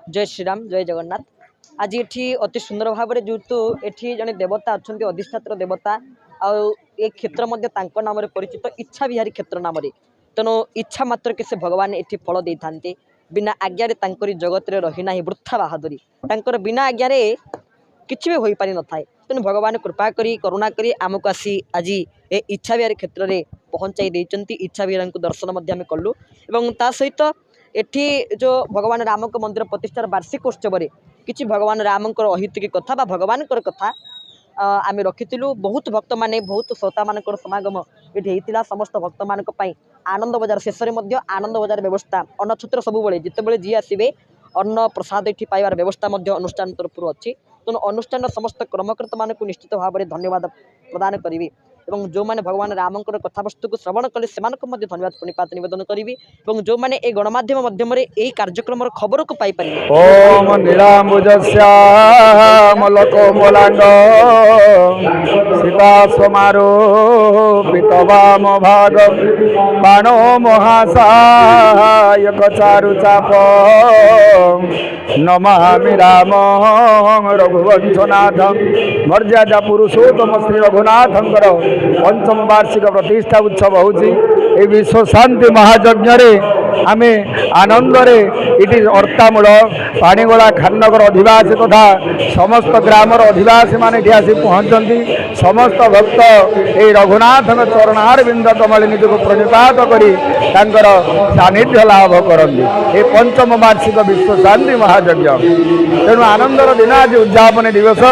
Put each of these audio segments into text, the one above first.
जय श्रीराम जय जगन्नाथ। आज ये अति सुंदर भाव में जेहेतु ये जड़े देवता अच्छा अधिष्ठात्र देवता आ क्षेत्र नाम परिचित इच्छा विहारी क्षेत्र नाम तेणु इच्छा मात्र के से भगवान ये फल दे था बिना आज्ञा जगत में रहीना वृथा बाहादुरी तांकर बिना आज्ञा किसी भी हो पारि न था। तेणु भगवान कृपा करी करुणा करी आमको आसी आज ए इच्छा विहारी क्षेत्र में पहुँचाई देती। इच्छा विहार दर्शन कलु ता सहित एठी जो भगवान राम को मंदिर प्रतिष्ठार वार्षिक उत्सव किसी भगवान राम अहितुकी कथा बा भगवान कथा आम रखीलु। बहुत भक्त मान बहुत श्रोता मान समागम ये समस्त भक्त मान आनंद बजार शेष में आनंद बजार व्यवस्था अन्न छत्र सब जिते जी आसवे अन्न प्रसाद ये पाइबार व्यवस्था अनुष्ठान तरफ अच्छी। तेणु अनुष्ठान समस्त कर्मकर्ता मान निश्चित भाव में धन्यवाद प्रदान करी एवं जो मैंने भगवान राम कथावस्तु को श्रवण कले से धन्यवाद प्रणिपात निवेदन करी जो मैंने ए गणमाध्यम माध्यम यही कार्यक्रम खबर को पाई पारे। ओम नीलांबुजस्यामलकोमलांग सीता समारो पितवाम भाग बाणो महासायक चारु चाप नमामि राम रघुवंशनाथ मर्यादा पुरुषोत्तम श्री रघुनाथंकर पंचम वार्षिक प्रतिष्ठा उत्सव होची। विश्व शांति महायज्ञ आमे आनंदरे इटी अर्तामूल पाणीगोला खाननगर अधिवासी तथा समस्त ग्रामर अधिवासी मान आसी पहुँचती। समस्त भक्त ये रघुनाथ चरणारविंद कमल निजक प्रणिपात करी सानिध्य लाभ करती। ये पंचम वार्षिक विश्व शांति महायज्ञ तेणु आनंदर दिन आज उद्यापन दिवस।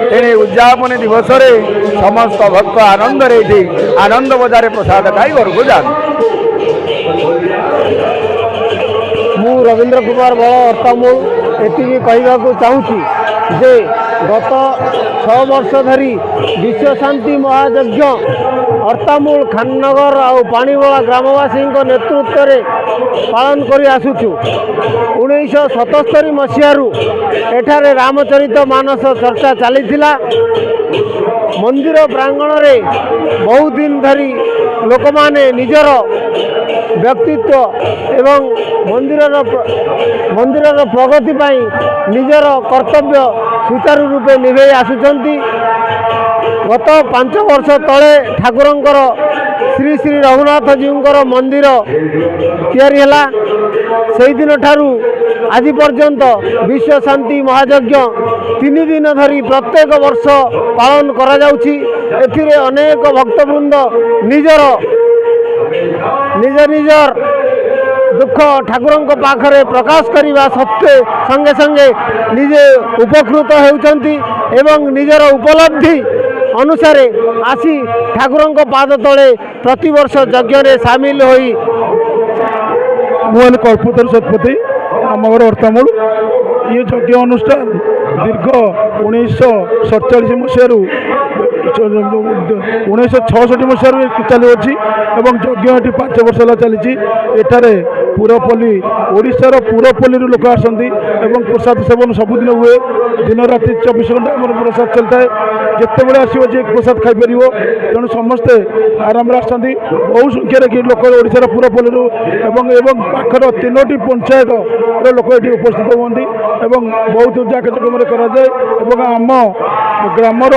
तेणे उद्यापन दिवस समस्त भक्त आनंद आनंद बजार प्रसाद खाई घर को जाते। मु रवींद्र कुमार बल अर्तामूल एति कहवाक चाहूँगी जे गत 6 वर्ष धरी विश्व शांति महायज्ञ अर्तामूल खाननगर आ पाणीगोला ग्रामवासी नेतृत्व में पालन कर आसुचु। 1977 मसीहारू एठारे रामचरित मानस चर्चा चली मंदिर प्रांगण रे बहुत दिन धरी लोक माने निजर व्यक्तित्व एवं मंदिर प्रगति पाई निजर कर्तव्य सुचारू रूपे निभे आसुचंती। गत 5 वर्ष तले ठाकुरंकर श्री श्री रघुनाथ जीउंकर मंदिर तैयारी हला से दिन ठारू आज पर्यंत विश्व शांति महायज्ञ 3 दिन धरी प्रत्येक वर्ष पालन करा जाउछि। एथिरे अनेक भक्तवृंद निजर दुख ठाकुरंक पाखरे प्रकाश करने सत्वे संगे संगे निजे उपकृत होउचंती एवं निजर उपलब्धि अनुसार आसी ठाकुरंक पाद तले प्रतिवर्ष यज्ञ रे सामिल होई मोहन कल्पतर सतपति आमर अर्तामूल ये यज्ञ अनुष्ठान दीर्घ 1947 मसीह 1966 मसीह चलुच्छी एवं यज्ञ ये 5 वर्ष है चली। एठारे पुरपल्ली ओडिशार पुरपल्ली लोक आसती एवं प्रसाद सेवन सबुदिन हुए। दिन राति 24 घंटा आम प्रसाद चलता है। जिते आसो जे प्रसाद खाईपर तेणु समस्ते आराम आसती। बहु संख्यार लोक ओडिशार पुरपल्ली एवं पाखर 3टी पंचायत लोक ये उपस्थित हुई बहुत जाकजकम आम ग्रामर